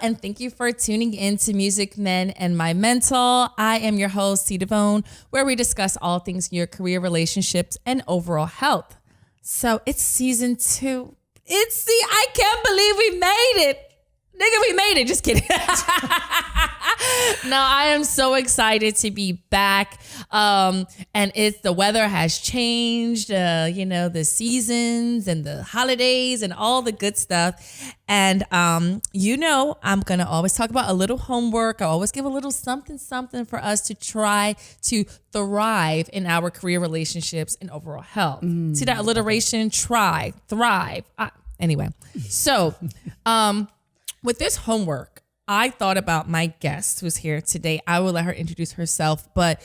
and thank you for tuning in to Music, Men, and My Mental. I am your host, C. Devone, where we discuss all things in your career, relationships, and overall health. So it's season 2. I can't believe we made it. Nigga, we made it. Just kidding. No, I am so excited to be back. And the weather has changed, the seasons and the holidays and all the good stuff. And, I'm going to always talk about a little homework. I always give a little something for us to try to thrive in our career, relationships, and overall health. See that alliteration? Try, thrive. Anyway, so, with this homework, I thought about my guest who's here today. I will let her introduce herself. But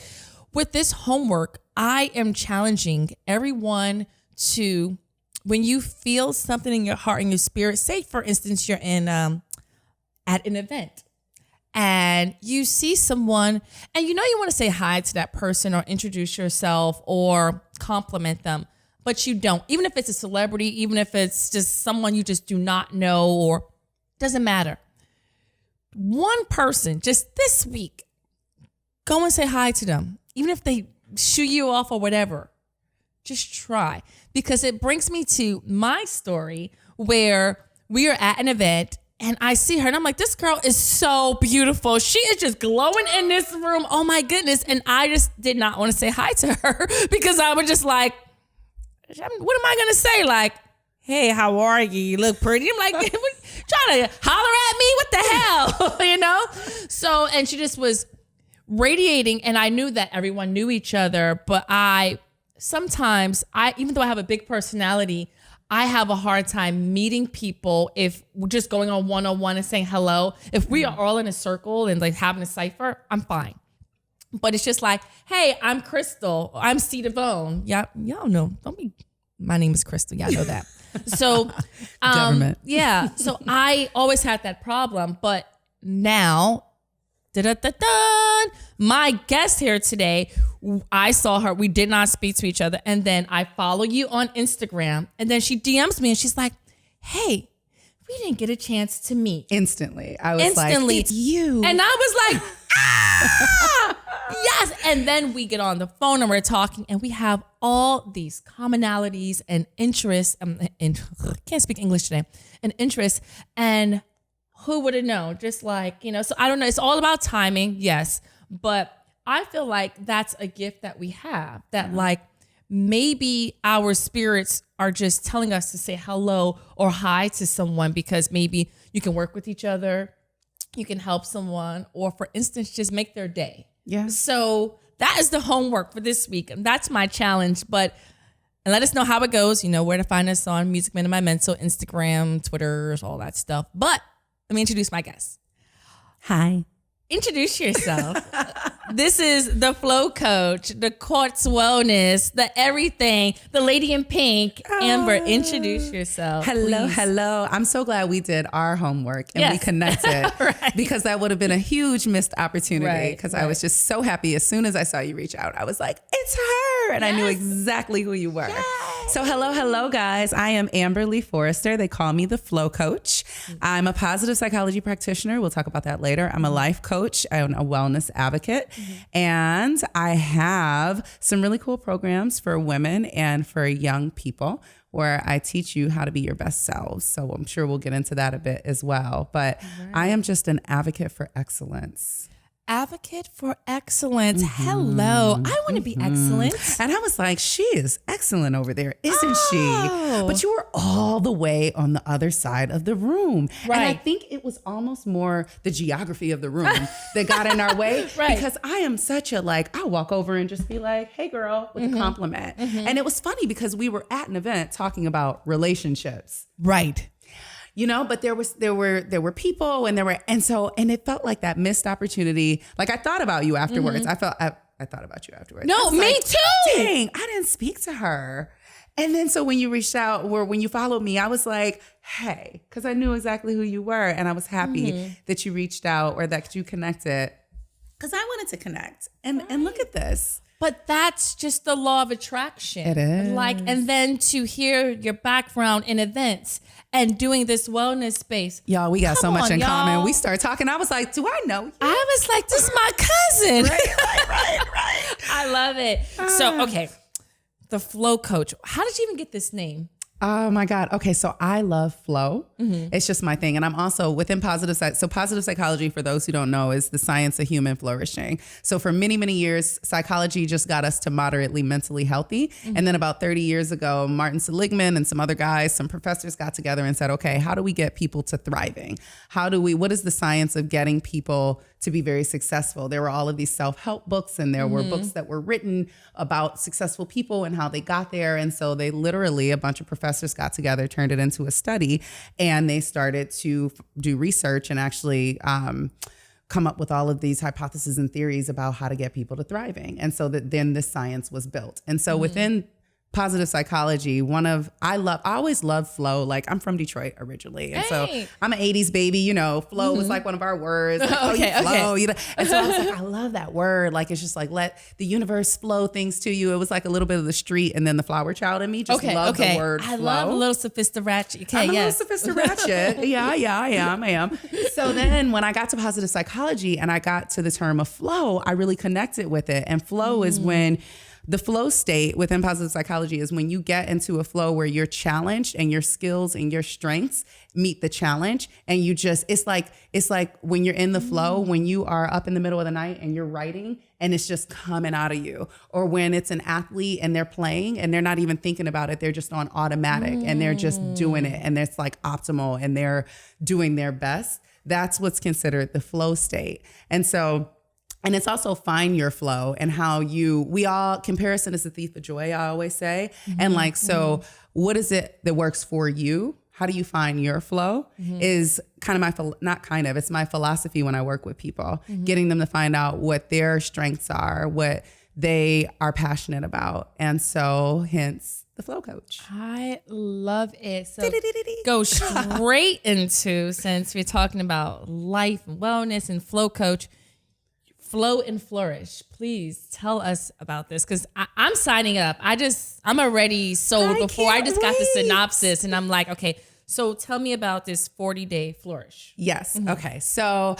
with this homework, I am challenging everyone to, when you feel something in your heart and your spirit, say, for instance, you're in at an event and you see someone and you want to say hi to that person or introduce yourself or compliment them, but you don't. Even if it's a celebrity, even if it's just someone you just do not know, or doesn't matter. One person just this week, go and say hi to them. Even if they shoo you off or whatever, just try. Because it brings me to my story where we are at an event and I see her and I'm like, this girl is so beautiful. She is just glowing in this room. Oh my goodness. And I just did not want to say hi to her because I was just like, what am I going to say? Like, hey, how are you? You look pretty. I'm like, trying to holler at me? What the hell? So, and she just was radiating, and I knew that everyone knew each other, but sometimes even though I have a big personality, I have a hard time meeting people if we're just going on one-on-one and saying hello. If we are all in a circle and like having a cipher, I'm fine. But it's just like, hey, I'm Crystal. I'm C. Devone. Yeah, y'all know. My name is Crystal. Y'all know that. So, government. Yeah. So I always had that problem, but now, my guest here today, I saw her. We did not speak to each other, and then I follow you on Instagram, and then she DMs me, and she's like, "Hey, we didn't get a chance to meet." Instantly, I was like, "It's you," and I was like, "Ah, yes!" And then we get on the phone and we're talking, and we have all these commonalities and interests. Can't speak English today. And interests, and who would have known? Just like, so I don't know. It's all about timing, yes. But I feel like that's a gift that we have, that like maybe our spirits are just telling us to say hello or hi to someone because maybe you can work with each other, you can help someone, or for instance, just make their day. Yeah. So that is the homework for this week. And that's my challenge. And let us know how it goes. You know where to find us on Music Men and My Mental, Instagram, Twitter, all that stuff. But let me introduce my guest. Hi. Introduce yourself. This is the flow coach, the Quartz Wellness, the everything, the lady in pink. Amber, introduce yourself. Hello, please. hello. I'm so glad we did our homework and we connected Right. because that would have been a huge missed opportunity because I was right. just so happy. As soon as I saw you reach out, I was like, it's her. And I knew exactly who you were. Yes. So hello, guys. I am Amber Lee Forrester. They call me the flow coach. I'm a positive psychology practitioner. We'll talk about that later. I'm a life coach. I'm a wellness advocate. And I have some really cool programs for women and for young people where I teach you how to be your best selves. So I'm sure we'll get into that a bit as well. But I am just an advocate for excellence. Advocate for excellence. Hello. I want to be excellent. And I was like, she is excellent over there, isn't she? But you were all the way on the other side of the room. Right. And I think it was almost more the geography of the room that got in our way. Right. Because I am such I'll walk over and just be like, hey girl, with a compliment. And it was funny because we were at an event talking about relationships. Right. But there were people and it felt like that missed opportunity. Like I thought about you afterwards. I thought about you afterwards. No, me too. Dang, I didn't speak to her. And then so when you reached out or when you followed me, I was like, hey, because I knew exactly who you were. And I was happy that you reached out or that you connected because I wanted to connect. And look at this. But that's just the law of attraction. It is. Like, and then to hear your background in events and doing this wellness space. Y'all, we got so Come much on, in common. y'all. We started talking. I was like, do I know you? I was like, this is my cousin. Right. I love it. So, okay. The Flow Coach. How did you even get this name? Oh my God. Okay. So I love flow. It's just my thing. And I'm also within positive psychology, for those who don't know, is the science of human flourishing. So for many, many years, psychology just got us to moderately mentally healthy. And then about 30 years ago, Martin Seligman and some other guys, some professors got together and said, okay, how do we get people to thriving? What is the science of getting people to be very successful? There were all of these self-help books, and there were books that were written about successful people and how they got there. And so they literally, a bunch of professors got together, turned it into a study, and they started to do research and actually come up with all of these hypotheses and theories about how to get people to thriving. And so that then this science was built. And so within positive psychology, I always loved flow. Like, I'm from Detroit originally. And so I'm an 80s baby, flow was like one of our words. Like, flow, And so I was like, I love that word. Like, it's just like, let the universe flow things to you. It was like a little bit of the street, and then the flower child in me just loved the word flow. I love a little sophisticated. Okay, I'm a little sophisticated. Yeah, I am. So then when I got to positive psychology and I got to the term of flow, I really connected with it. And flow is when the flow state within positive psychology is when you get into a flow where you're challenged and your skills and your strengths meet the challenge. And you just, it's like when you're in the flow, when you are up in the middle of the night and you're writing and it's just coming out of you. Or when it's an athlete and they're playing and they're not even thinking about it. They're just on automatic and they're just doing it. And it's like optimal and they're doing their best. That's what's considered the flow state. And it's also find your flow and how comparison is the thief of joy, I always say. And what is it that works for you? How do you find your flow is kind of it's my philosophy when I work with people, getting them to find out what their strengths are, what they are passionate about. And so hence the Flow Coach. I love it. So go straight into, since we're talking about life and wellness and Flow Coach, Flow and Flourish. Please tell us about this, because I'm signing up. I'm already sold before I just got the synopsis, and I'm like, okay, so tell me about this 40-day flourish. Yes. Okay. So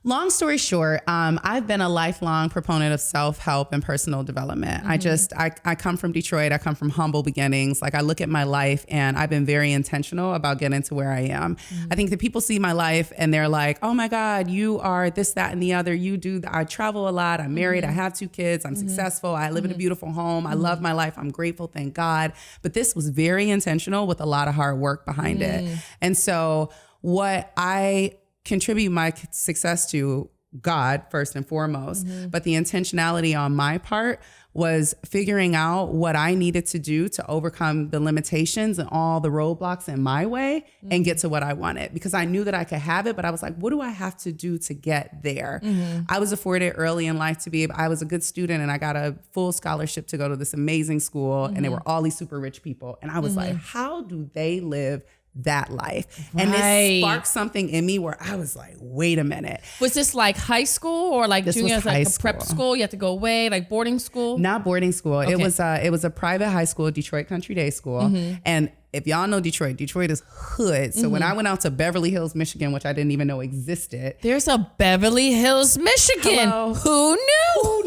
long story short, I've been a lifelong proponent of self-help and personal development. I come from Detroit. I come from humble beginnings. Like, I look at my life and I've been very intentional about getting to where I am. I think that people see my life and they're like, oh my God, you are this, that, and the other. I travel a lot. I'm married. I have 2 kids. I'm successful. I live in a beautiful home. I love my life. I'm grateful. Thank God. But this was very intentional with a lot of hard work behind it. And so what I contribute my success to, God first and foremost, but the intentionality on my part was figuring out what I needed to do to overcome the limitations and all the roadblocks in my way and get to what I wanted, because I knew that I could have it, but I was like, what do I have to do to get there? I was afforded early in life I was a good student and I got a full scholarship to go to this amazing school, and there were all these super rich people. And I was like, how do they live that life? And this sparked something in me where I was like, wait a minute. Was this like high school or like junior, like a prep school? You had to go away, like boarding school? Not boarding school. Okay. It was a private high school, Detroit Country Day School. And if y'all know Detroit is hood. So when I went out to Beverly Hills, Michigan, which I didn't even know existed. There's a Beverly Hills, Michigan. Hello. Who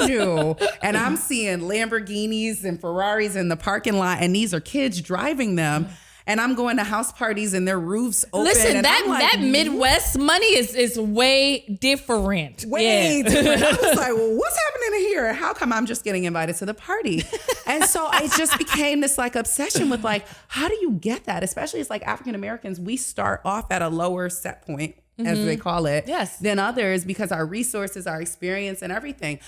knew? And I'm seeing Lamborghinis and Ferraris in the parking lot, and these are kids driving them. And I'm going to house parties and their roofs open. Listen, and that Midwest money is way different. Way different. I was like, well, what's happening here? How come I'm just getting invited to the party? And so it just became this like obsession with like, how do you get that? Especially as like African Americans, we start off at a lower set point, as they call it, than others, because our resources, our experience, and everything.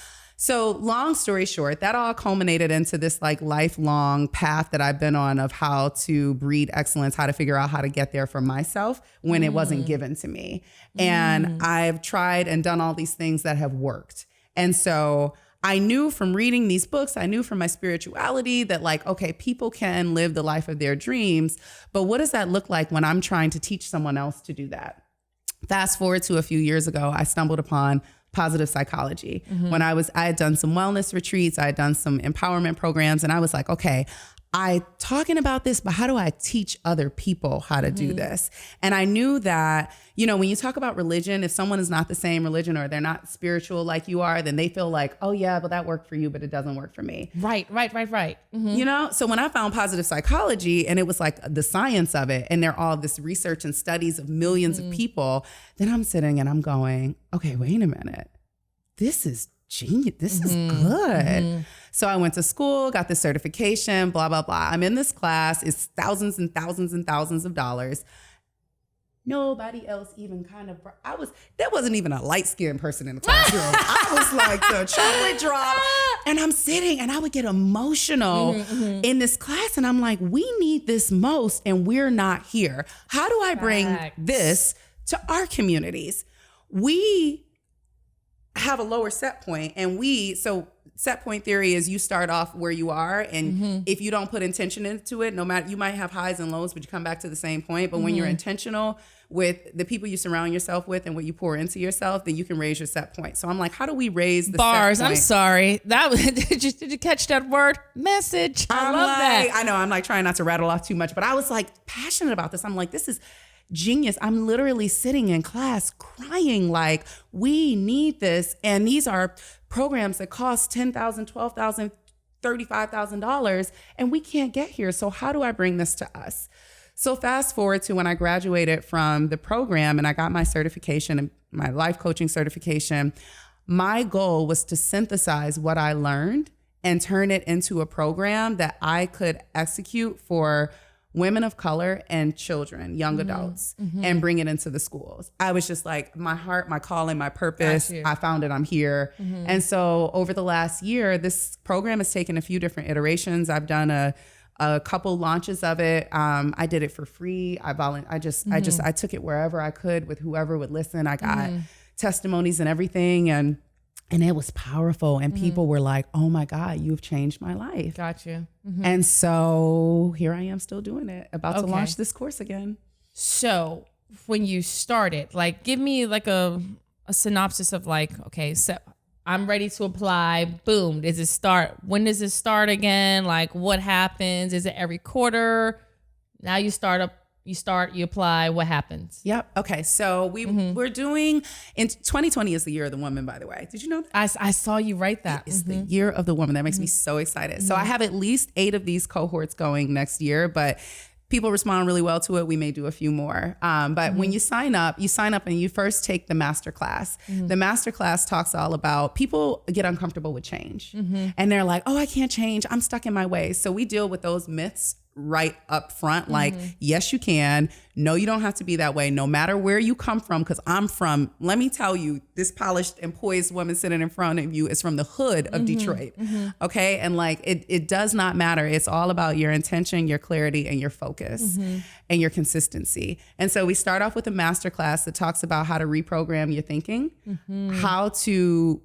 So long story short, that all culminated into this like lifelong path that I've been on of how to breed excellence, how to figure out how to get there for myself when it wasn't given to me. And I've tried and done all these things that have worked. And so I knew from reading these books, I knew from my spirituality that like, okay, people can live the life of their dreams, but what does that look like when I'm trying to teach someone else to do that? Fast forward to a few years ago, I stumbled upon positive psychology. When I had done some wellness retreats, I had done some empowerment programs, and I was like, okay, I talking about this, but how do I teach other people how to do this? And I knew that, when you talk about religion, if someone is not the same religion or they're not spiritual like you are, then they feel like, oh yeah, but that worked for you, but it doesn't work for me. Right. So when I found positive psychology and it was like the science of it, and they're all this research and studies of millions of people, then I'm sitting and I'm going, okay, wait a minute. This is genius. This is good. So I went to school, got this certification, blah, blah, blah. I'm in this class. It's thousands and thousands and thousands of dollars. Nobody else even there wasn't even a light-skinned person in the classroom. I was like the chocolate drop. And I'm sitting and I would get emotional in this class. And I'm like, we need this most and we're not here. How do I bring this to our communities? We have a lower set point, and so set point theory is you start off where you are, and if you don't put intention into it, no matter, you might have highs and lows, but you come back to the same point. But when you're intentional with the people you surround yourself with and what you pour into yourself, then you can raise your set point. So I'm like, how do we raise the bars? Set point? I'm sorry. Did you catch that word? Message. I love that. I know. I'm like trying not to rattle off too much, but I was like passionate about this. I'm like, this is genius. I'm literally sitting in class crying like, we need this. And these are programs that cost $10,000, $12,000, $35,000, and we can't get here. So how do I bring this to us? So fast forward to when I graduated from the program and I got my certification, my life coaching certification, my goal was to synthesize what I learned and turn it into a program that I could execute for women of color and children, young adults, and bring it into the schools. I was just like, my heart, my calling, my purpose, I found it, I'm here. And so over the last year, this program has taken a few different iterations. I've done a couple launches of it. I did it for free. I took it wherever I could with whoever would listen. I got testimonies and everything. And it was powerful. And people were like, oh my God, you've changed my life. Gotcha. And so here I am still doing it, about to launch this course again. So when you started, like, give me like a synopsis of like, okay, so I'm ready to apply. Boom. Does it start? When does it start again? Like, what happens? Is it every quarter? Now you you apply, what happens? Yep. Okay. So we're doing, in 2020 is the year of the woman, by the way. Did you know that? I saw you write that. It's the year of the woman. That makes me so excited. So I have at least 8 of these cohorts going next year, but people respond really well to it. We may do a few more. But when you sign up and you first take the masterclass. The masterclass talks all about, people get uncomfortable with change. And they're like, oh, I can't change. I'm stuck in my ways. So we deal with those myths right up front. Like, yes, you can. No, you don't have to be that way. No matter where you come from, because let me tell you, this polished and poised woman sitting in front of you is from the hood of Detroit. Okay. And like, it does not matter. It's all about your intention, your clarity, and your focus and your consistency. And so we start off with a masterclass that talks about how to reprogram your thinking, how to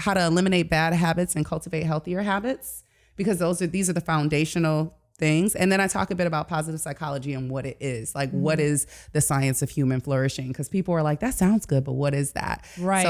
eliminate bad habits and cultivate healthier habits, because these are the foundational things. And then I talk a bit about positive psychology and what it is. Like, what is the science of human flourishing? Because people are like, that sounds good, but what is that? Right. So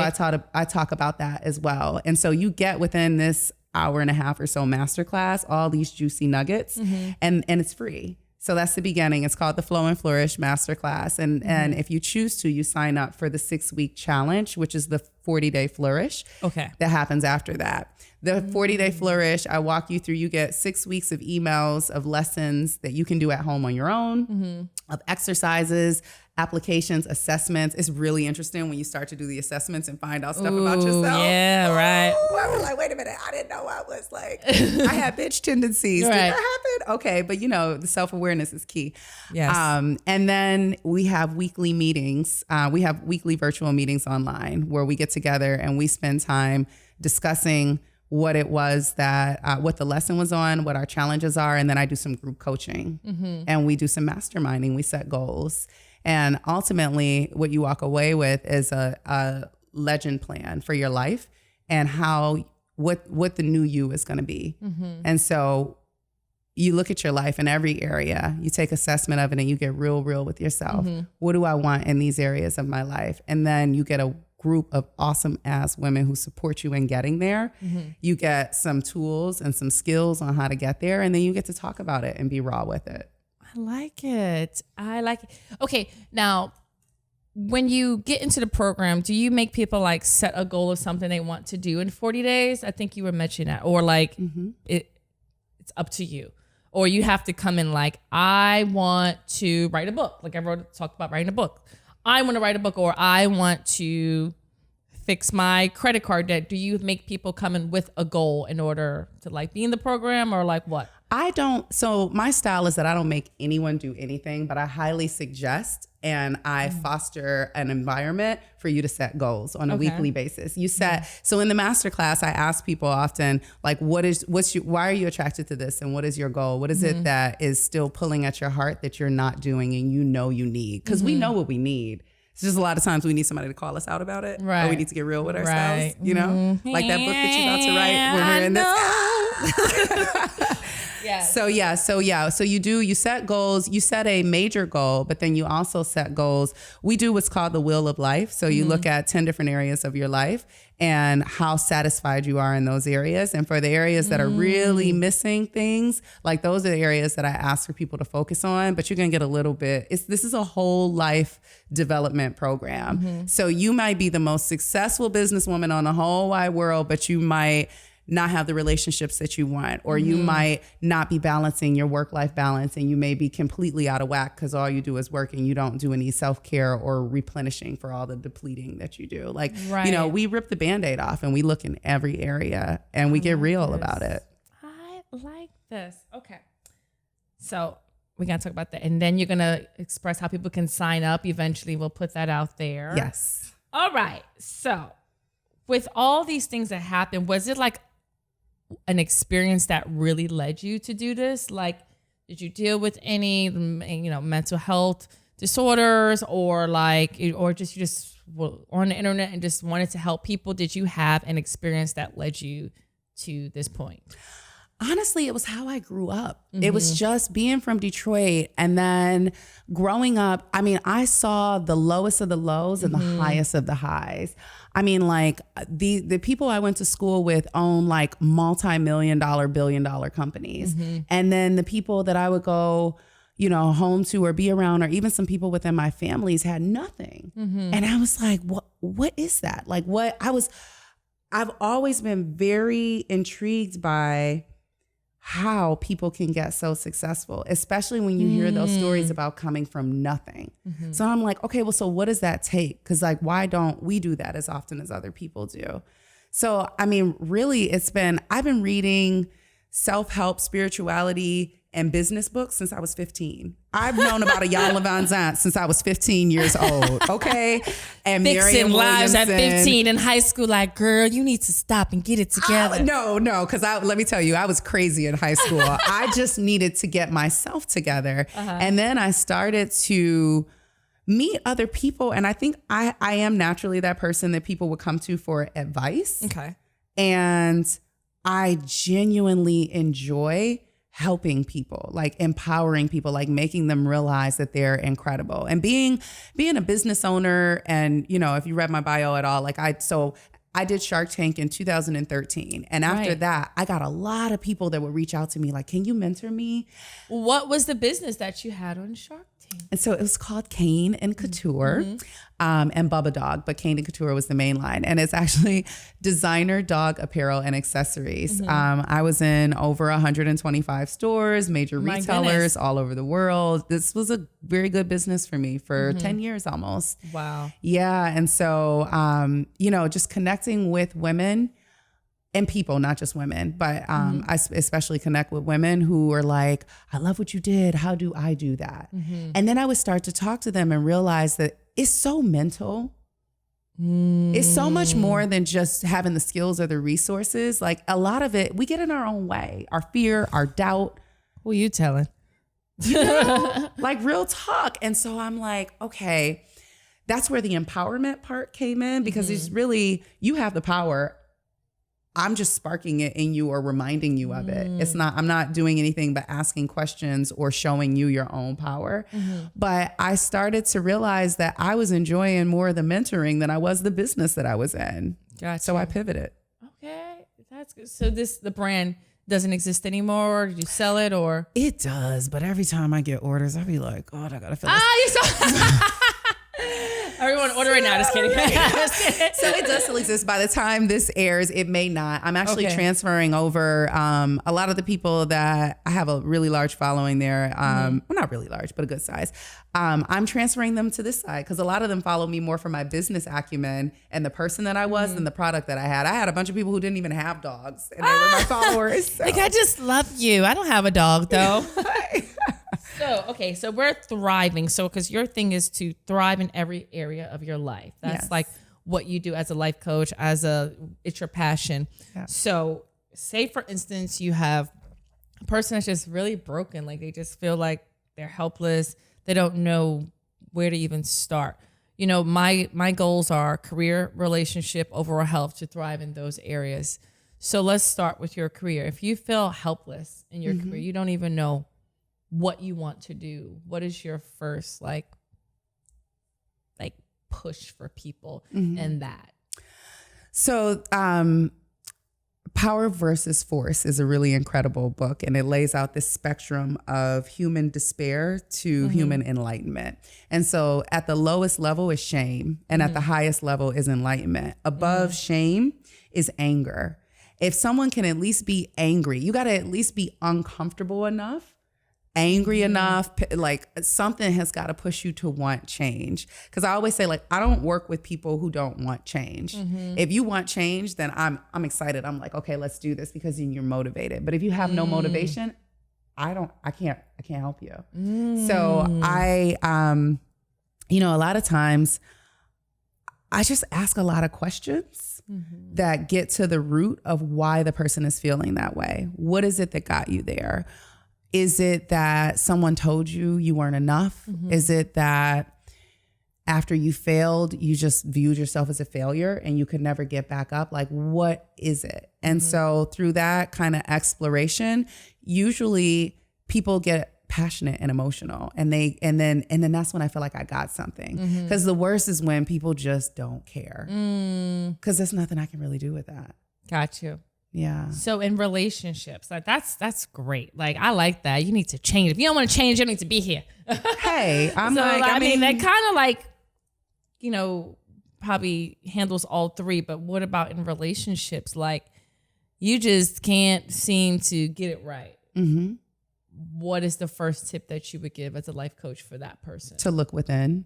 I talk about that as well. And so you get within this hour and a half or so masterclass all these juicy nuggets, and it's free. So that's the beginning. It's called the Flow and Flourish Masterclass. And if you choose to, you sign up for the 6-week challenge, which is the 40-day flourish. Okay. That happens after that. The 40-day flourish, I walk you through. You get 6 weeks of emails of lessons that you can do at home on your own, of exercises, applications, assessments. It's really interesting when you start to do the assessments and find out stuff about yourself. Yeah, right. I was like, wait a minute. I didn't know I was like, I had bitch tendencies. Right. Did that happen? Okay. But the self-awareness is key. Yes. And then we have weekly meetings. We have weekly virtual meetings online where we get together and we spend time discussing what it was that, what the lesson was on, what our challenges are. And then I do some group coaching and we do some masterminding. We set goals. And ultimately what you walk away with is a legend plan for your life and what the new you is going to be. And so you look at your life in every area, you take assessment of it and you get real with yourself. What do I want in these areas of my life? And then you get a group of awesome ass women who support you in getting there. You get some tools and some skills on how to get there, and then you get to talk about it and be raw with it. I like it. Okay, now when you get into the program, do you make people like set a goal of something they want to do in 40 days? I think you were mentioning that. Or like it's up to you. Or you have to come in like, I want to write a book. Like I talked about writing a book. I want to write a book, or I want to fix my credit card debt. Do you make people come in with a goal in order to like be in the program, or like what? I don't. So my style is that I don't make anyone do anything, but I highly suggest and I foster an environment for you to set goals on a weekly basis. You set, so in the masterclass, I ask people often, like, why are you attracted to this? And what is your goal? What is it that is still pulling at your heart that you're not doing and you know you need? Because we know what we need. It's just a lot of times we need somebody to call us out about it. Right. Or we need to get real with ourselves, you know? Like that book that you're about to write when we're in this. So you set goals, you set a major goal, but then you also set goals. We do what's called the wheel of life. So you look at 10 different areas of your life and how satisfied you are in those areas. And for the areas that are really missing things, like those are the areas that I ask for people to focus on, but you're going to get a little bit, this is a whole life development program. So you might be the most successful businesswoman on the whole wide world, but you might not have the relationships that you want, or you might not be balancing your work-life balance, and you may be completely out of whack because all you do is work and you don't do any self-care or replenishing for all the depleting that you do. Like, you know, we rip the Band-Aid off and we look in every area and we get real about it. I like this. Okay. So we're going to talk about that. And then you're going to express how people can sign up. Eventually we'll put that out there. Yes. All right. So with all these things that happened, was it like an experience that really led you to do this? Like, did you deal with any, you know, mental health disorders, or like, or just you just were on the internet and just wanted to help people? Did you have an experience that led you to this point? Honestly, it was how I grew up. It was just being from Detroit and then growing up. I mean, I saw the lowest of the lows and the highest of the highs. I mean, like the people I went to school with own like multi-million-dollar, billion-dollar companies. And then the people that I would go, you know, home to or be around, or even some people within my families had nothing. And I was like, what is that? Like I've always been very intrigued by how people can get so successful, especially when you hear those stories about coming from nothing. So I'm like, okay, well, so what does that take? Because like, why don't we do that as often as other people do? So, I mean, really, I've been reading self-help, spirituality, and business books since I was 15. I've known about a Jan Van Zant since I was 15 years old, okay? And fixing lives at 15 in high school, like, girl, you need to stop and get it together. No, because let me tell you, I was crazy in high school. I just needed to get myself together. And then I started to meet other people. And I think I am naturally that person that people would come to for advice. Okay. And I genuinely enjoy helping people, like empowering people, like making them realize that they're incredible. And being a business owner, and, you know, if you read my bio at all, like I did Shark Tank in 2013. And after that, I got a lot of people that would reach out to me like, can you mentor me? What was the business that you had on Shark Tank? And so it was called Cane and Couture and Bubba Dog, but Cane and Couture was the main line. And it's actually designer dog apparel and accessories. I was in over 125 stores, major retailers all over the world. This was a very good business for me for 10 years almost. Wow. Yeah. And so, you know, just connecting with women and people, not just women, but I especially connect with women who are like, I love what you did. How do I do that? And then I would start to talk to them and realize that it's so mental. It's so much more than just having the skills or the resources. Like a lot of it, we get in our own way, our fear, our doubt. Who you telling? You know, like real talk. And so I'm like, okay, that's where the empowerment part came in, because it's really, you have the power. I'm just sparking it in you or reminding you of it. I'm not doing anything but asking questions or showing you your own power. But I started to realize that I was enjoying more of the mentoring than I was the business that I was in. Gotcha. So I pivoted. Okay, that's good. So the brand doesn't exist anymore? Did you sell it or? It does, but every time I get orders, I be like, God, I gotta fill this. You saw. Everyone order right now. Just kidding. So it does still exist. By the time this airs, it may not. I'm actually transferring over a lot of the people that I have a really large following there. Well, not really large, but a good size. I'm transferring them to this side because a lot of them follow me more for my business acumen and the person that I was than the product that I had. I had a bunch of people who didn't even have dogs and they were my followers. So. Like, I just love you. I don't have a dog though. So we're thriving. So, because your thing is to thrive in every area of your life. That's like what you do as a life coach, it's your passion. Yeah. So say for instance, you have a person that's just really broken. Like they just feel like they're helpless. They don't know where to even start. You know, my goals are career, relationship, overall health, to thrive in those areas. So let's start with your career. If you feel helpless in your career, you don't even know what you want to do. What is your first like push for people in that? So, Power versus Force is a really incredible book, and it lays out this spectrum of human despair to human enlightenment. And so at the lowest level is shame, and at the highest level is enlightenment. Above shame is anger. If someone can at least be angry, you got to at least be uncomfortable enough, angry enough, like something has got to push you to want change. Because I always say, like, I don't work with people who don't want change. If you want change, then I'm excited. I'm like, okay, let's do this because you're motivated. But if you have no motivation, I can't help you. So I, a lot of times I just ask a lot of questions that get to the root of why the person is feeling that way. What is it that got you there? Is it that someone told you weren't enough? Is it that after you failed, you just viewed yourself as a failure and you could never get back up? Like, what is it? And so through that kind of exploration, usually people get passionate and emotional, and then that's when I feel like I got something. Because the worst is when people just don't care, because there's nothing I can really do with that. Got you. Yeah. So in relationships, like that's great. Like, I like that. You need to change. If you don't want to change, you don't need to be here. Hey, I mean, that kind of like, probably handles all three. But what about in relationships? Like, you just can't seem to get it right. What is the first tip that you would give as a life coach for that person? To look within,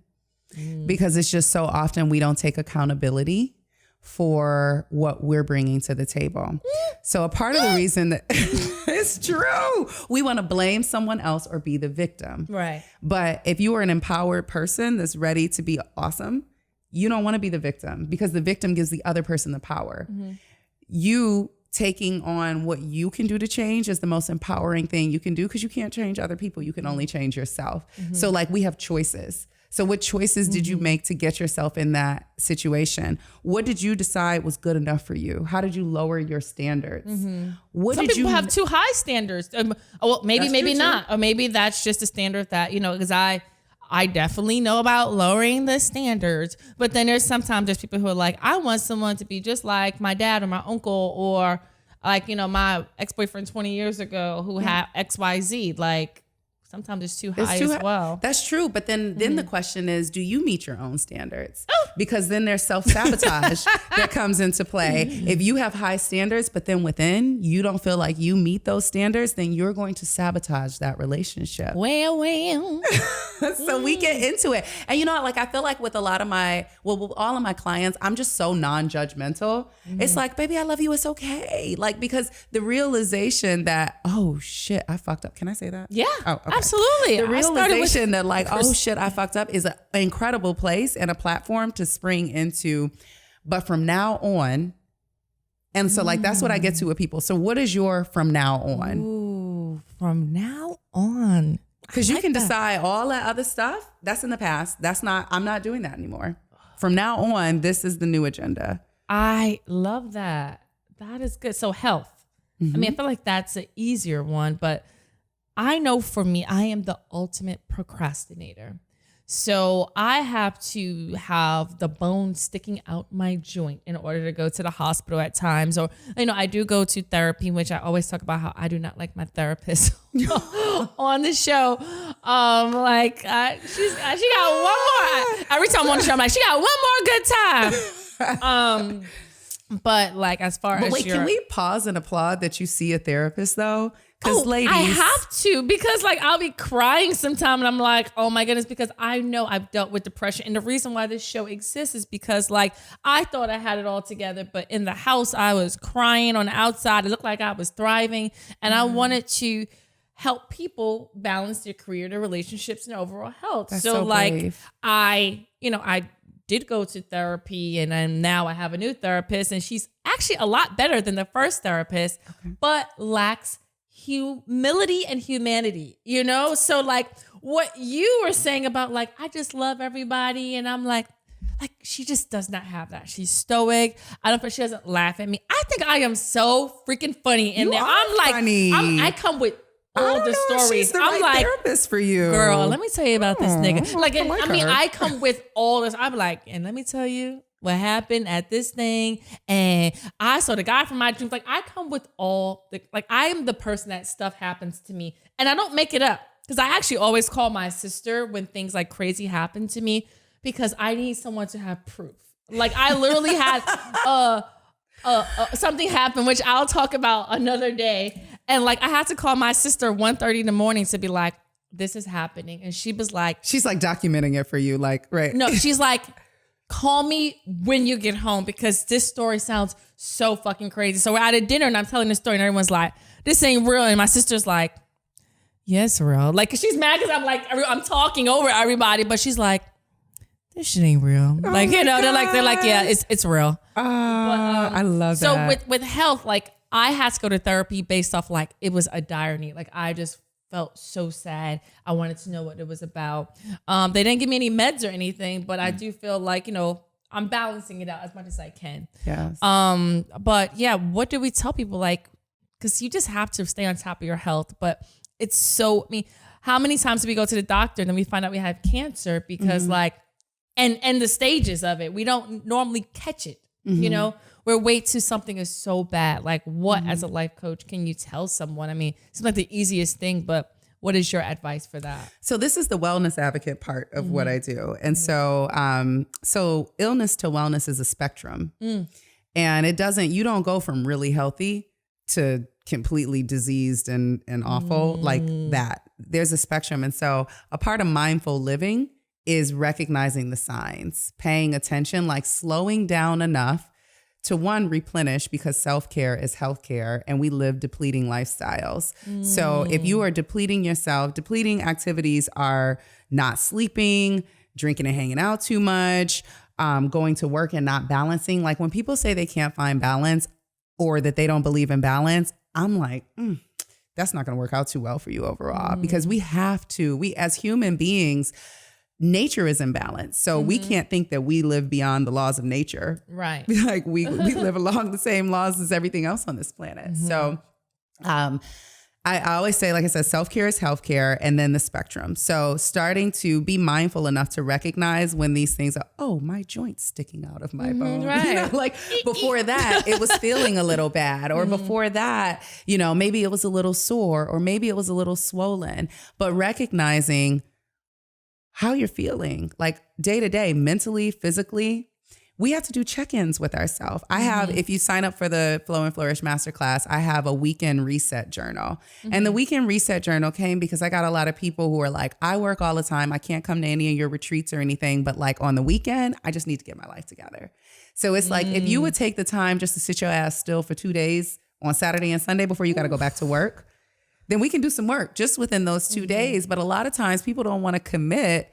because it's just so often we don't take accountability for what we're bringing to the table. So a part of the reason that it's true, we want to blame someone else or be the victim. Right. But if you are an empowered person that's ready to be awesome, you don't want to be the victim, because the victim gives the other person the power. You taking on what you can do to change is the most empowering thing you can do, because you can't change other people. You can only change yourself. So like, we have choices. So what choices did you make to get yourself in that situation? What did you decide was good enough for you? How did you lower your standards? Some people have too high standards. Well, maybe not. Or maybe that's just a standard that, because I definitely know about lowering the standards. But then there's people who are like, I want someone to be just like my dad or my uncle, or like, my ex-boyfriend 20 years ago who had XYZ. Like, sometimes it's too high as well. That's true. But then the question is, do you meet your own standards? Because then there's self-sabotage that comes into play. If you have high standards, but then within you don't feel like you meet those standards, then you're going to sabotage that relationship. Well. So we get into it. And I feel like with all of my clients, I'm just so non-judgmental. It's like, baby, I love you. It's okay. Like, because the realization that, oh shit, I fucked up. Can I say that? Yeah. Oh, okay. Absolutely. The realization that like, oh shit, I fucked up is an incredible place and a platform to spring into. But from now on, and so like, that's what I get to with people. So what is your from now on? Ooh, from now on. Because you can decide all that other stuff, that's in the past. I'm not doing that anymore. From now on, this is the new agenda. I love that. that is good. So health. I mean, I feel like that's an easier one, but I know for me, I am the ultimate procrastinator. So I have to have the bone sticking out my joint in order to go to the hospital at times. Or, I do go to therapy, which I always talk about how I do not like my therapist on the show. She got one more. Every time I'm on the show, I'm like, she got one more good time. But like, as far as can we pause and applaud that you see a therapist though? Because ladies, I have to, because like I'll be crying sometime and I'm like, oh my goodness, because I know I've dealt with depression. And the reason why this show exists is because like I thought I had it all together, but in the house I was crying. On the outside it looked like I was thriving, and I wanted to help people balance their career, their relationships, and their overall health. That's so like brave. I did go to therapy, and then now I have a new therapist, and she's actually a lot better than the first therapist, but lacks humility and humanity, So like what you were saying about like, I just love everybody. And I'm like she just does not have that. She's stoic. I don't think she doesn't laugh at me. I think I am so freaking funny in there. I'm like, funny. I come with all the stories. She's the right therapist for you, girl. Let me tell you about this nigga. I come with all this. I'm like, and let me tell you what happened at this thing. And I saw the guy from my dreams. Like, I come with all the, like, I am the person that stuff happens to me. And I don't make it up. Because I actually always call my sister when things like crazy happen to me, because I need someone to have proof. Like, I literally had something happen, which I'll talk about another day. And like, I had to call my sister 1:30 in the morning to be like, this is happening. And she was like, she's like documenting it for you. Like, right. No, she's like, call me when you get home, because this story sounds so fucking crazy. So we're at a dinner and I'm telling the story and everyone's like, this ain't real. And my sister's like, yes, real. Like, she's mad because I'm like, I'm talking over everybody, but she's like, this shit ain't real. Oh like, they're like, yeah, it's real. I love that. So with health, like, I had to go to therapy based off like, it was a dire need. Like, I just felt so sad. I wanted to know what it was about. They didn't give me any meds or anything, but I do feel like, I'm balancing it out as much as I can. Yes. But yeah, what do we tell people? Like, because you just have to stay on top of your health. But it's so, how many times do we go to the doctor and then we find out we have cancer because like, and the stages of it, we don't normally catch it, We're wait till something is so bad. Like, what as a life coach can you tell someone? It's like the easiest thing, but what is your advice for that? So this is the wellness advocate part of what I do. And so illness to wellness is a spectrum. And you don't go from really healthy to completely diseased and awful like that. There's a spectrum. And so a part of mindful living is recognizing the signs, paying attention, like slowing down enough to one, replenish, because self-care is healthcare and we live depleting lifestyles. So if you are depleting yourself, depleting activities are not sleeping, drinking and hanging out too much, going to work and not balancing. Like, when people say they can't find balance or that they don't believe in balance, I'm like, that's not going to work out too well for you overall, because we as human beings, nature is in balance. So we can't think that we live beyond the laws of nature. Right. Like we live along the same laws as everything else on this planet. So I always say, like I said, self-care is healthcare, and then the spectrum. So starting to be mindful enough to recognize when these things are, oh, my joint's sticking out of my bone. Right. Like before that, it was feeling a little bad. Or before that, maybe it was a little sore, or maybe it was a little swollen. But recognizing how you're feeling, like day to day, mentally, physically, we have to do check-ins with ourselves. I have, if you sign up for the Flow and Flourish Masterclass, I have a weekend reset journal. And the weekend reset journal came because I got a lot of people who are like, I work all the time. I can't come to any of your retreats or anything, but like on the weekend, I just need to get my life together. So it's like, if you would take the time just to sit your ass still for 2 days on Saturday and Sunday before you got to go back to work, then we can do some work just within those 2 days. But a lot of times people don't want to commit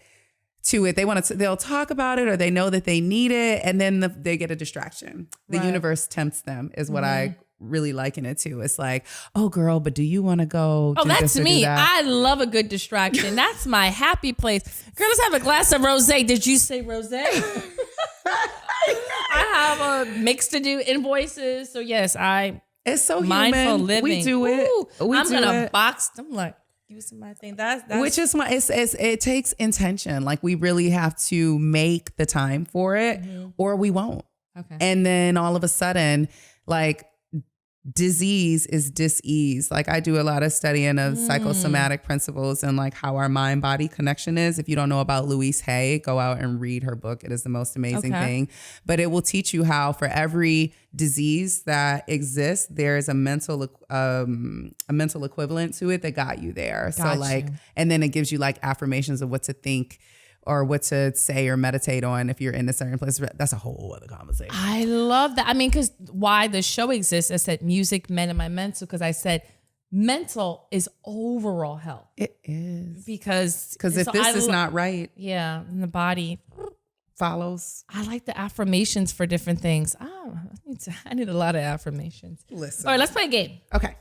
to it. They'll talk about it, or they know that they need it, and then they get a distraction. The universe tempts them is what I really liken it to. It's like, oh girl, but do you want to go? Oh, that's me. I love a good distraction. That's my happy place. Girl, let's have a glass of rosé. Did you say rosé? I have a mix to do invoices. So yes, it's so mindful human. living. We do it. Ooh, I'm gonna box. I'm like using my thing. That's which is why it takes intention. Like we really have to make the time for it, or we won't. Okay. And then all of a sudden, like disease is dis-ease. Like I do a lot of studying of psychosomatic principles and like how our mind body connection is. If you don't know about Louise Hay, go out and read her book. It is the most amazing thing. But it will teach you how for every disease that exists, there is a mental equivalent to it that got you there. And then it gives you like affirmations of what to think or what to say or meditate on if you're in a certain place. That's a whole other conversation. I love that. I mean, because why the show exists, I said music, men, and my mental, because I said mental is overall health. It is. Because if this is not right. Yeah, and the body follows. I like the affirmations for different things. I need a lot of affirmations. Listen. All right, let's play a game. Okay.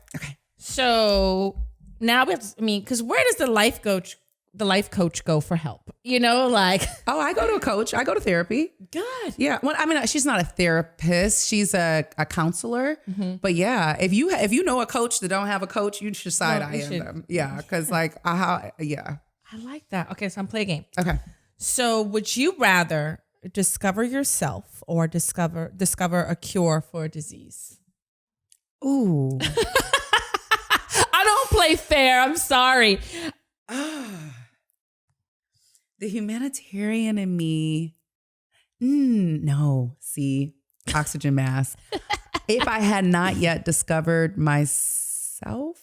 So now we have to, because where does the life coach go for help? You know, like. Oh, I go to a coach. I go to therapy. Good. Yeah. Well, I mean, she's not a therapist. She's a counselor. But yeah, if you know a coach that don't have a coach, you should side eye them. Yeah. Cause like, yeah. I like that. Okay. So I'm playing a game. Okay. So would you rather discover yourself or discover a cure for a disease? Ooh. I don't play fair. I'm sorry. The humanitarian in me. No. See, oxygen mask. If I had not yet discovered myself,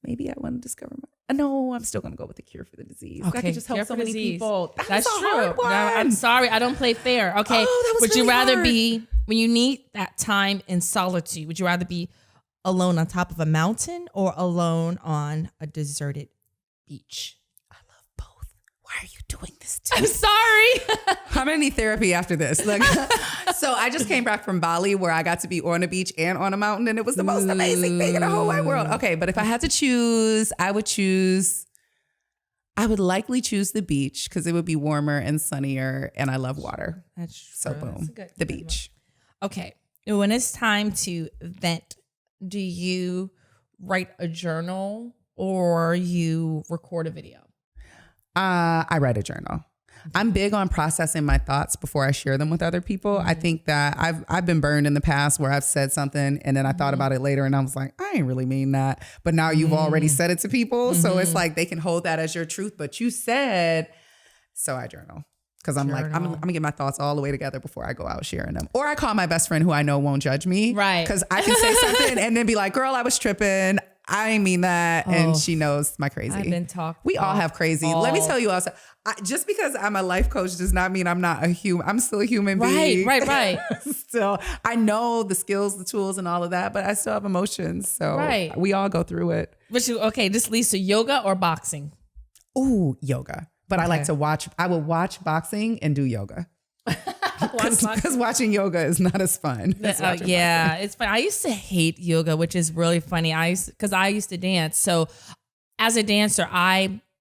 maybe I want to discover no, I'm still going to go with the cure for the disease. Okay, I could just help so many people. That's true. Hard one. No, I'm sorry. I don't play fair. Okay. Would you rather be, when you need that time in solitude, would you rather be alone on top of a mountain or alone on a deserted beach? I love both. Why are you doing this to me? I'm sorry. I'm gonna need therapy after this. Like, so I just came back from Bali where I got to be on a beach and on a mountain, and it was the most amazing thing in the whole wide world. Okay, but if I had to choose, I would likely choose the beach because it would be warmer and sunnier, and I love water. That's so true. boom, the beach. Okay, when it's time to vent, do you write a journal or you record a video? I write a journal. I'm big on processing my thoughts before I share them with other people. I think that I've been burned in the past where I've said something and then I thought about it later and I was like, I ain't really mean that. But now you've already said it to people. So it's like they can hold that as your truth, but you said, so I journal. Because I'm like, I'm going to get my thoughts all the way together before I go out sharing them. Or I call my best friend who I know won't judge me. Right. Because I can say something and then be like, girl, I was tripping. I ain't mean that. And she knows my crazy. I've been talking. We all have crazy. Let me tell you also, just because I'm a life coach does not mean I'm not a human. I'm still a human being. Right. Still, I know the skills, the tools and all of that, but I still have emotions. So we all go through it. This leads to yoga or boxing? Ooh, yoga. But I like to watch. I would watch boxing and do yoga. Because watching yoga is not as fun. It's fun. I used to hate yoga, which is really funny. Because I used to dance. So as a dancer,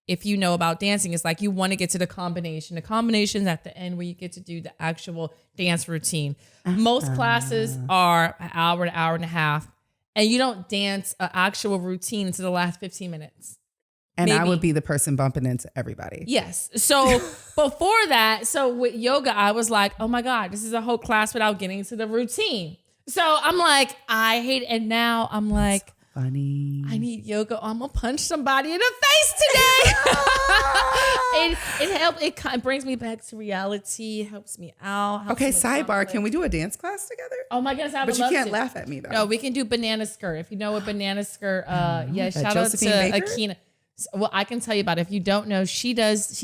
if you know about dancing, it's like you want to get to the combination. The combination is at the end where you get to do the actual dance routine. Most classes are an hour and a half, and you don't dance an actual routine until the last 15 minutes. And maybe. I would be the person bumping into everybody. Yes. So before that, with yoga, I was like, oh my God, this is a whole class without getting into the routine. So I'm like, I hate it. And now I'm like, that's funny. I need yoga. I'm going to punch somebody in the face today. It helps. It brings me back to reality. It helps me out. Okay, sidebar. Can we do a dance class together? Oh my goodness, I would love to. But you can't laugh at me though. No, we can do banana skirt. If you know what banana skirt, shout out to Akina. Well, I can tell you about it. If you don't know, she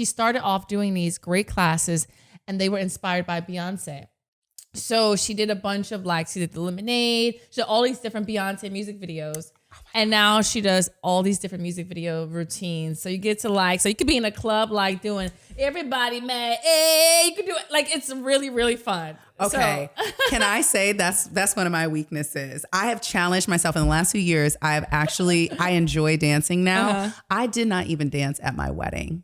started off doing these great classes and they were inspired by Beyonce. So she did a bunch of she did the Lemonade, she did all these different Beyonce music videos. And now she does all these different music video routines. So you get to so you could be in a club doing everybody mad. Hey, you could do it. It's really, really fun. Okay. Can I say that's one of my weaknesses? I have challenged myself in the last few years. I enjoy dancing now. I did not even dance at my wedding.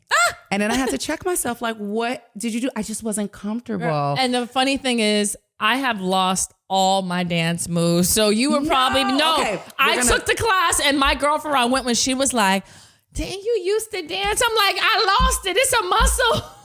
And then I had to check myself, what did you do? I just wasn't comfortable. And the funny thing is, I have lost all my dance moves. So you were probably, Okay, I took the class and my girlfriend I went when she was like, didn't you used to dance? I'm like, I lost it. It's a muscle.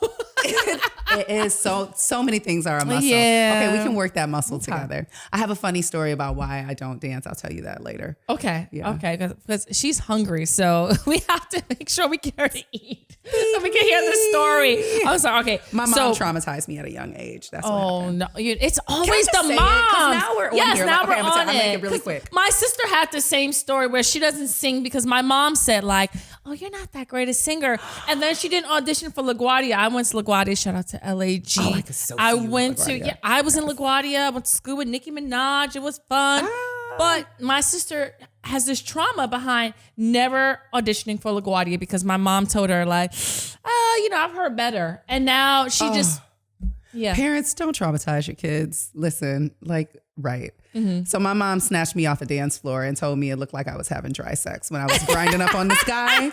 It is so many things are a muscle. Yeah. Okay, we can work that muscle together. I have a funny story about why I don't dance. I'll tell you that later. Okay. Yeah. Okay. Because she's hungry. So we have to make sure we get her to eat. So we can hear the story. I'm sorry. Okay. My mom traumatized me at a young age. That's what happened. No. It's always Can I the just say it? mom. 'Cause now we're on here. Now Like, we're okay, on I'll make it really 'Cause quick. My sister had the same story where she doesn't sing because my mom said like, oh, you're not that great a singer. And then she didn't audition for LaGuardia. I went to LaGuardia. Shout out to LAG. Oh, I could so I see you went at to, LaGuardia. I was in LaGuardia. I went to school with Nicki Minaj. It was fun. But my sister has this trauma behind never auditioning for LaGuardia because my mom told her like, I've heard better. And now she just, Parents, don't traumatize your kids. Listen, right. Mm-hmm. So my mom snatched me off a dance floor and told me it looked like I was having dry sex when I was grinding up on this guy.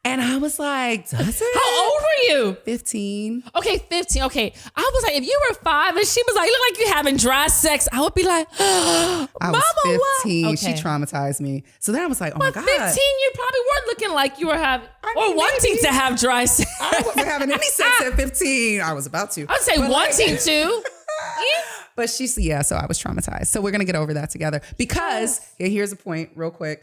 And I was like, does it? How old were you? 15. Okay, 15. Okay. I was like, if you were 5 and she was like, you look like you're having dry sex, I would be like, I was 15. What? She Okay. traumatized me. So then I was like, oh my God. 15, you probably weren't looking like you were having, wanting to have dry sex. I wasn't having any sex at 15. I was about to. I'd say wanting to. But so I was traumatized. So we're going to get over that together because here's a point real quick.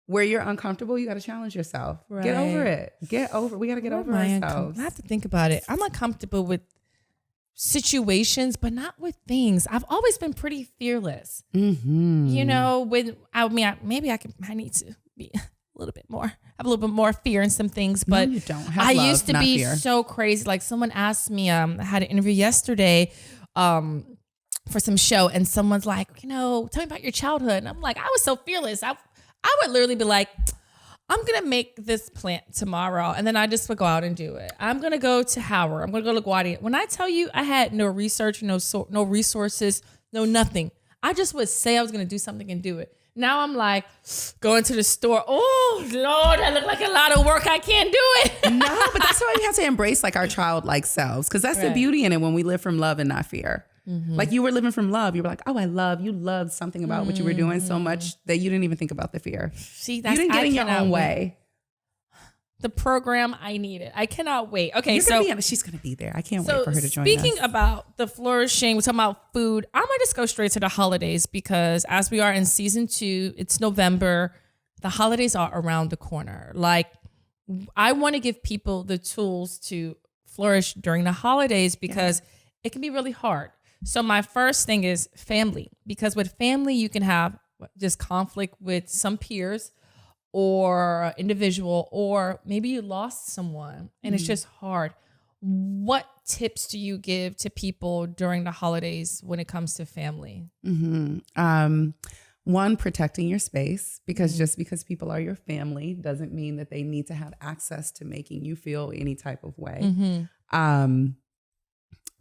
Where you're uncomfortable, you got to challenge yourself. Right. Get over it. We got to get over ourselves. I have to think about it. I'm uncomfortable with situations, but not with things. I've always been pretty fearless. Mm-hmm. I need to be a little bit more, have a little bit more fear in some things, but no, you don't have I love, used to not be fear. so crazy. Like someone asked me, I had an interview yesterday, for some show and someone's like, tell me about your childhood. And I'm like, I was so fearless. I would literally be like, I'm going to make this plant tomorrow. And then I just would go out and do it. I'm going to go to Howard. I'm going to go to LaGuardia. When I tell you I had no research, no resources, no nothing. I just would say I was going to do something and do it. Now I'm like, going to the store. Oh, Lord, that look like a lot of work. I can't do it. No, but that's why we have to embrace our childlike selves because that's the beauty in it when we live from love and not fear. Mm-hmm. Like you were living from love. You were like, you loved something about what you were doing so much that you didn't even think about the fear. See, you didn't get in your own way. The program I needed. I cannot wait. Okay, she's going to be there. I can't wait for her to join us. Speaking about the flourishing, we're talking about food. I might just go straight to the holidays because as we are in season 2, it's November. The holidays are around the corner. Like I want to give people the tools to flourish during the holidays because it can be really hard. So my first thing is family, because with family, you can have just conflict with some peers or individual, or maybe you lost someone and it's just hard. What tips do you give to people during the holidays when it comes to family? Mm-hmm. One, protecting your space, because just because people are your family doesn't mean that they need to have access to making you feel any type of way. Mm-hmm.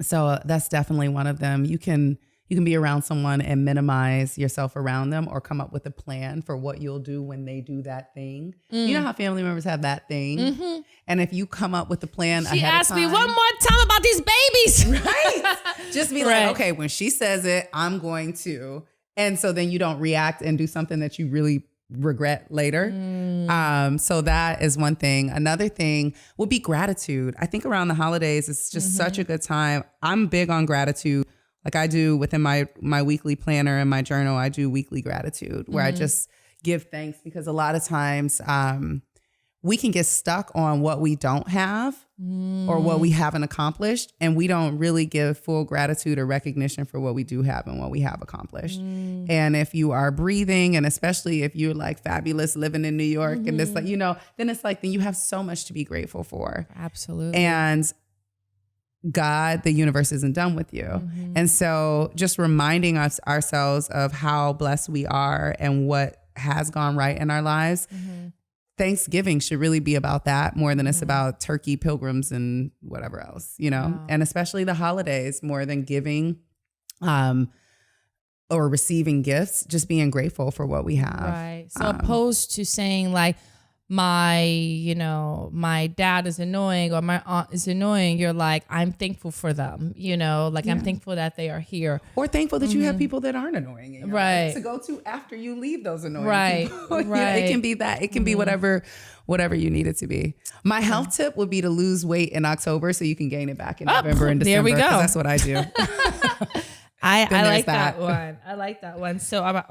So that's definitely one of them. You can be around someone and minimize yourself around them or come up with a plan for what you'll do when they do that thing. You know how family members have that thing? Mm-hmm. And if you come up with a plan She ahead asked of time, me one more time about these babies. right? Just be like, okay, when she says it, I'm going to. And so then you don't react and do something that you really regret later. So that is one thing. Another thing would be gratitude. I think around the holidays, it's just such a good time. I'm big on gratitude. Like I do within my weekly planner and my journal, I do weekly gratitude where I just give thanks because a lot of times we can get stuck on what we don't have or what we haven't accomplished. And we don't really give full gratitude or recognition for what we do have and what we have accomplished. And if you are breathing, and especially if you're like fabulous living in New York and this, like, then it's like, then you have so much to be grateful for. Absolutely. And God, the universe isn't done with you. And so just reminding ourselves of how blessed we are and what has gone right in our lives. Thanksgiving should really be about that more than it's about turkey, pilgrims, and whatever else, Wow. And especially the holidays more than giving or receiving gifts, just being grateful for what we have. Right. So opposed to saying like, my dad is annoying or my aunt is annoying, you're like, I'm thankful for them, I'm thankful that they are here. Or thankful that you have people that aren't annoying in your life to go to after you leave those annoying people. Right. It can be that. It can be whatever you need it to be. My health tip would be to lose weight in October so you can gain it back in November and December. There we go. That's what I do. I like that one. I like that one. So,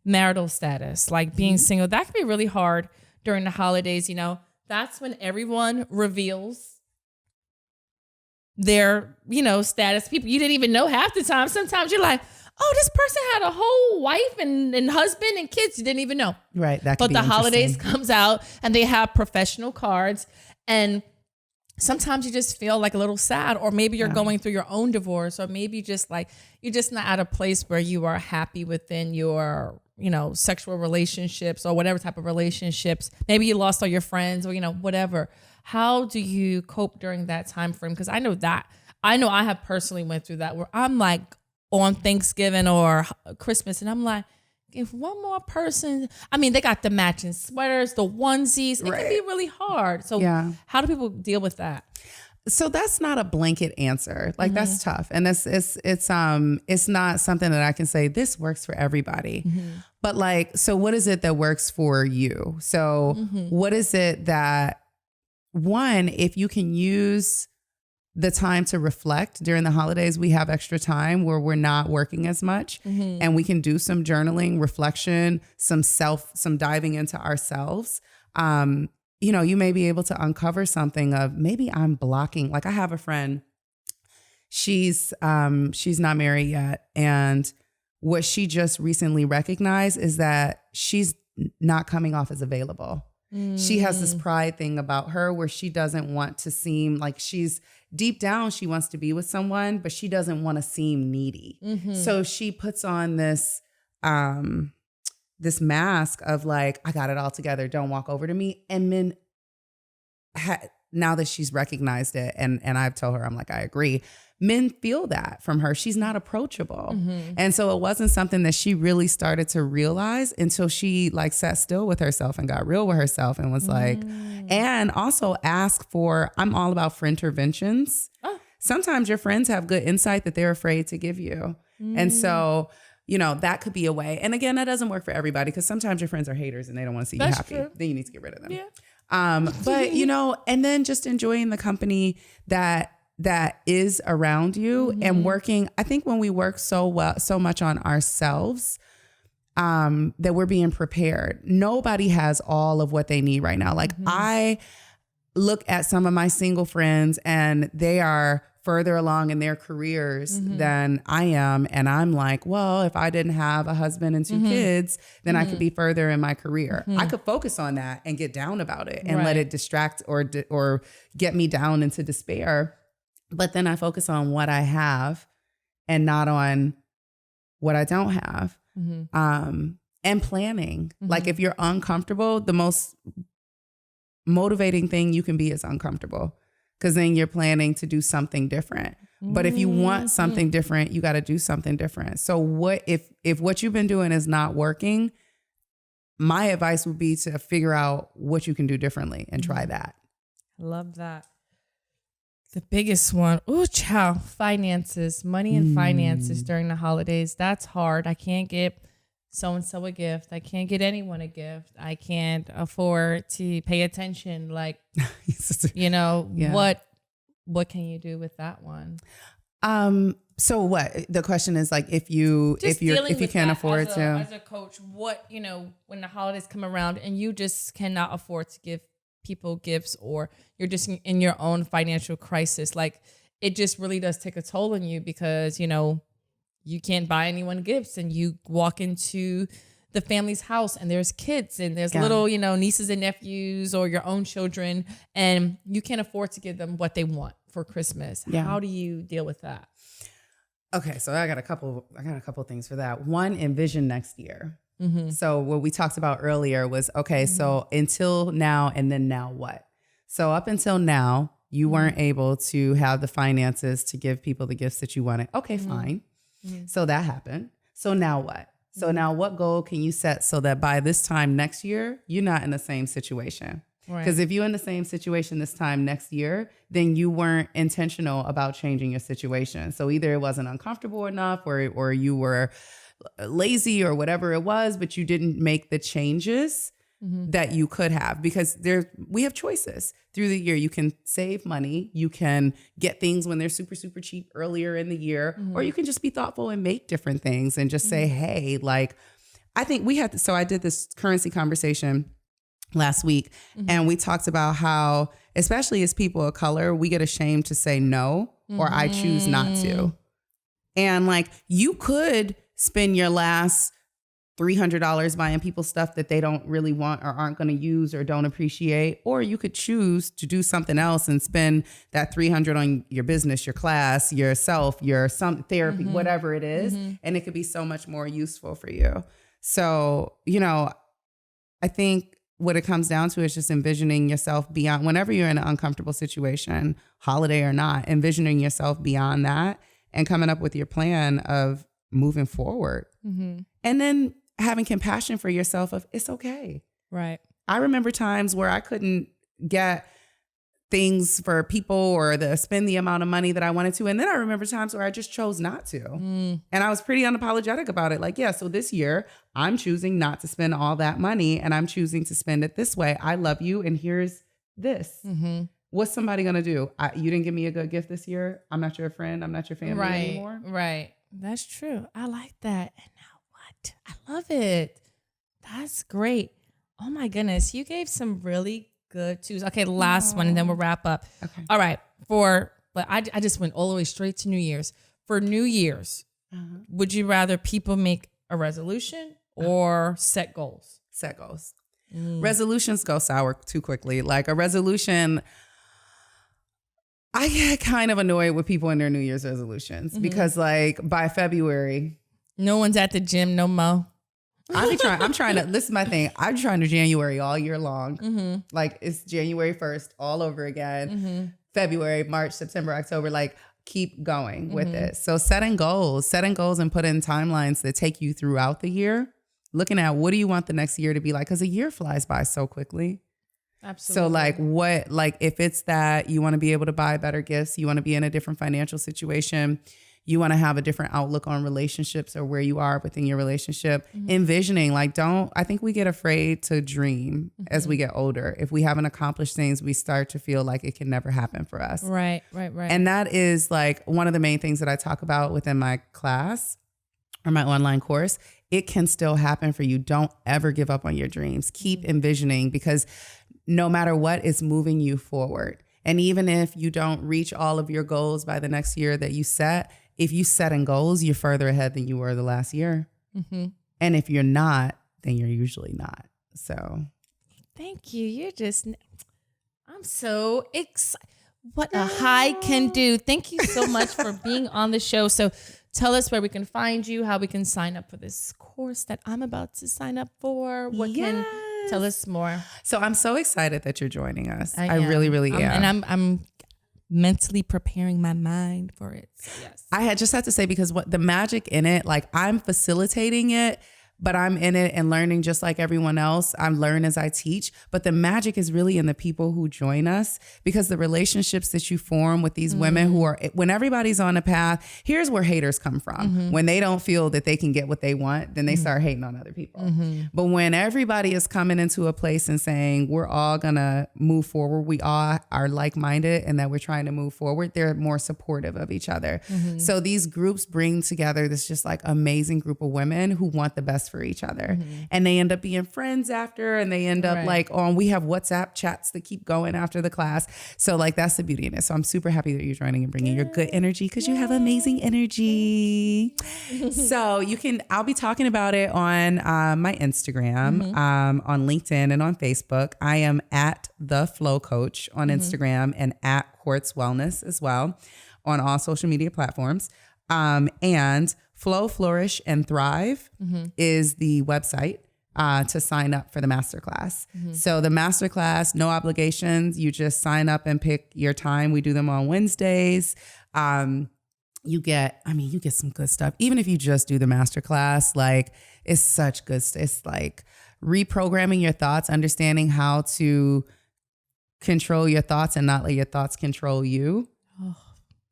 marital status, like being single, that can be really hard during the holidays. That's when everyone reveals their, status. People you didn't even know half the time. Sometimes you're like, oh, this person had a whole wife and husband and kids you didn't even know. Right. But the holidays comes out and they have professional cards, and sometimes you just feel like a little sad, or maybe you're going through your own divorce, or maybe just like you're just not at a place where you are happy within your, sexual relationships or whatever type of relationships. Maybe you lost all your friends or, whatever. How do you cope during that time frame? Because I know I have personally went through that where I'm like on Thanksgiving or Christmas and I'm like, if one more person, they got the matching sweaters, the onesies, it can be really hard. So how do people deal with that? So that's not a blanket answer. Like that's tough. And it's not something that I can say this works for everybody. But so what is it that works for you? So what is it that, one, if you can use the time to reflect during the holidays, we have extra time where we're not working as much and we can do some journaling, reflection, some diving into ourselves. You may be able to uncover something of maybe I'm blocking. Like I have a friend, she's not married yet. And what she just recently recognized is that she's not coming off as available. She has this pride thing about her where she doesn't want to seem like deep down, she wants to be with someone, but she doesn't want to seem needy. So she puts on this mask of like, I got it all together. Don't walk over to me. And then now that she's recognized it and I've told her, I'm like, I agree. Men feel that from her. She's not approachable. And so it wasn't something that she really started to realize until she sat still with herself and got real with herself and was like, and also I'm all about friend interventions. Sometimes your friends have good insight that they're afraid to give you. And so, that could be a way. And again, that doesn't work for everybody because sometimes your friends are haters and they don't want to see you happy. True. Then you need to get rid of them. Yeah. But and then just enjoying the company that is around you and working. I think when we work so much on ourselves, that we're being prepared. Nobody has all of what they need right now. I look at some of my single friends and they are further along in their careers than I am. And I'm like, well, if I didn't have a husband and 2 kids, then I could be further in my career. I could focus on that and get down about it and let it distract or get me down into despair. But then I focus on what I have and not on what I don't have. And planning. Like if you're uncomfortable, the most motivating thing you can be is uncomfortable. Because then you're planning to do something different. But if you want something different, you got to do something different. So what if what you've been doing is not working, my advice would be to figure out what you can do differently and try that. I love that. The biggest one, finances, money and finances during the holidays. That's hard. I can't get so-and-so a gift. I can't get anyone a gift. I can't afford to pay attention. What can you do with that one? So what the question is if you can't afford to as a coach, what, when the holidays come around and you just cannot afford to give people gifts, or you're just in your own financial crisis, it just really does take a toll on you because, you can't buy anyone gifts and you walk into the family's house and there's kids and there's little, nieces and nephews or your own children, and you can't afford to give them what they want for Christmas. Yeah. How do you deal with that? Okay. So I got a couple things for that. One, envision next year. So what we talked about earlier was, so until now and then now what? So up until now, you weren't able to have the finances to give people the gifts that you wanted. Okay, fine. So that happened. So now what? So now what goal can you set so that by this time next year, you're not in the same situation? Because if you're in the same situation this time next year, then you weren't intentional about changing your situation. So either it wasn't uncomfortable enough or you were lazy or whatever it was, but you didn't make the changes that you could have, because we have choices through the year. You can save money. You can get things when they're super, super cheap earlier in the year, or you can just be thoughtful and make different things and just say, hey, like, I think so I did this currency conversation last week, and we talked about how, especially as people of color, we get ashamed to say no, or I choose not to. And like, you could spend your last $300 buying people stuff that they don't really want or aren't going to use or don't appreciate. Or you could choose to do something else and spend that $300 on your business, your class, yourself, your therapy, whatever it is. And it could be so much more useful for you. So, I think what it comes down to is just envisioning yourself beyond, whenever you're in an uncomfortable situation, holiday or not, envisioning yourself beyond that and coming up with your plan of moving forward. And then having compassion for yourself of it's okay. Right. I remember times where I couldn't get things for people or spend the amount of money that I wanted to. And then I remember times where I just chose not to. And I was pretty unapologetic about it. Like, yeah, so this year I'm choosing not to spend all that money and I'm choosing to spend it this way. I love you. And here's this. What's somebody going to do? You didn't give me a good gift this year. I'm not your friend. I'm not your family anymore. Right. That's true. I like that. And now what? I love it. That's great. Oh my goodness. You gave some really good twos. Okay, last one and then we'll wrap up. Okay. All right. I just went all the way straight to New Year's. For New Year's, would you rather people make a resolution or set goals? Set goals. Resolutions go sour too quickly. Like a resolution, I get kind of annoyed with people in their New Year's resolutions because like by February, no one's at the gym no more. I'm trying to, this is my thing. I'm trying to January all year long. Like it's January 1st all over again. February, March, September, October, like keep going with it. So setting goals and putting timelines that take you throughout the year, looking at what do you want the next year to be like? Because a year flies by so quickly. Absolutely. So if it's that you want to be able to buy better gifts, you want to be in a different financial situation, you want to have a different outlook on relationships or where you are within your relationship, envisioning, I think we get afraid to dream as we get older. If we haven't accomplished things, we start to feel like it can never happen for us. Right. And that is like one of the main things that I talk about within my class or my online course. It can still happen for you. Don't ever give up on your dreams. Keep envisioning, because no matter what, it's moving you forward. And even if you don't reach all of your goals by the next year that you set, if you set in goals, you're further ahead than you were the last year. And if you're not, then you're usually not. So thank you. I'm so excited. What a high can do. Thank you so much for being on the show. So tell us where we can find you, how we can sign up for this course that I'm about to sign up for. Tell us more. So I'm so excited that you're joining us. I really, really am. And I'm mentally preparing my mind for it. So yes. I had to say, because what the magic in it, like I'm facilitating it, but I'm in it and learning just like everyone else. I learn as I teach, but the magic is really in the people who join us, because the relationships that you form with these women who are, when everybody's on a path, here's where haters come from. When they don't feel that they can get what they want, then they start hating on other people. But when everybody is coming into a place and saying, we're all gonna move forward, we all are like-minded and that we're trying to move forward, they're more supportive of each other. So these groups bring together this just like amazing group of women who want the best for each other. And they end up being friends after, and they end up we have WhatsApp chats that keep going after the class. So like that's the beauty in it. So I'm super happy that you're joining and bringing your good energy, because you have amazing energy. So I'll be talking about it on my Instagram, on LinkedIn and on Facebook. I am at The Flow Coach on Instagram and at Quartz Wellness as well on all social media platforms. And Flow, Flourish, and Thrive is the website to sign up for the masterclass. So the masterclass, no obligations. You just sign up and pick your time. We do them on Wednesdays. you get some good stuff. Even if you just do the masterclass, like it's such good stuff. It's like reprogramming your thoughts, understanding how to control your thoughts and not let your thoughts control you.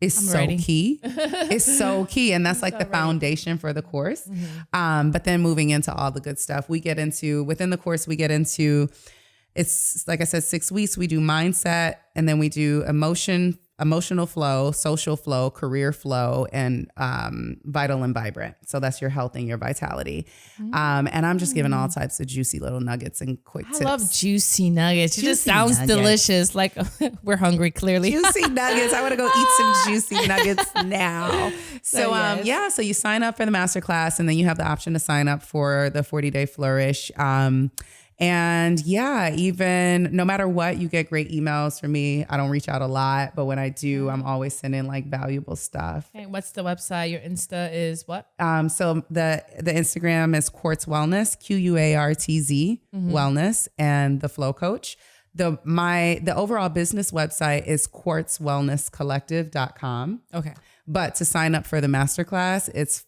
It's so key. It's so key. And that's like the foundation for the course. But then moving into all the good stuff within the course, it's like I said, 6 weeks. We do mindset, and then we do emotional flow, social flow, career flow, and vital and vibrant. So that's your health and your vitality. And I'm just giving all types of juicy little nuggets and quick tips. I love juicy nuggets. It just sounds delicious. Like we're hungry, clearly. Juicy nuggets. I want to go eat some juicy nuggets now. So so you sign up for the masterclass, and then you have the option to sign up for the 40-day flourish. And even no matter what, you get great emails from me. I don't reach out a lot, but when I do, I'm always sending like valuable stuff. Okay, what's the website? Your Insta is what? So the Instagram is Quartz Wellness, QUARTZ Wellness, and the Flow Coach. The overall business website is quartzwellnesscollective.com. Okay. But to sign up for the masterclass,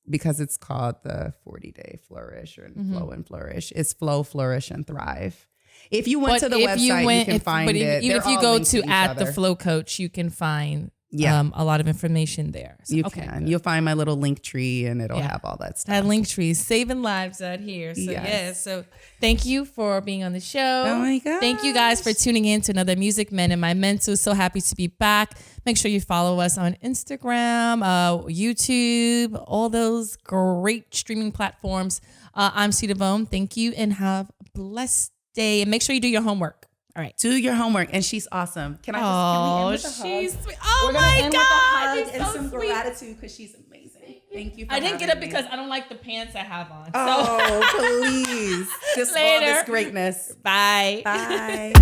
because it's called the 40-day flourish or flow and flourish. It's flow, flourish, and thrive. If you went to the website, you can find it. Even if you go to @the Flow Coach, you can find a lot of information there. So, you can. Good. You'll find my little link tree, and it'll have all that stuff. That link tree is saving lives out here. So so thank you for being on the show. Oh my God. Thank you guys for tuning in to another Music Men and My Mental. So happy to be back. Make sure you follow us on Instagram, YouTube, all those great streaming platforms. I'm Cedar Bone. Thank you, and have a blessed day. And make sure you do your homework. All right. Do your homework. And she's awesome. Can we end with a hug? She's sweet. Oh, we're my end God. With a hug and so some sweet. gratitude because she's amazing. Thank you for I didn't get having up me. because I don't like the pants I have on. Oh, please. Just all Later. this greatness. Bye. Bye.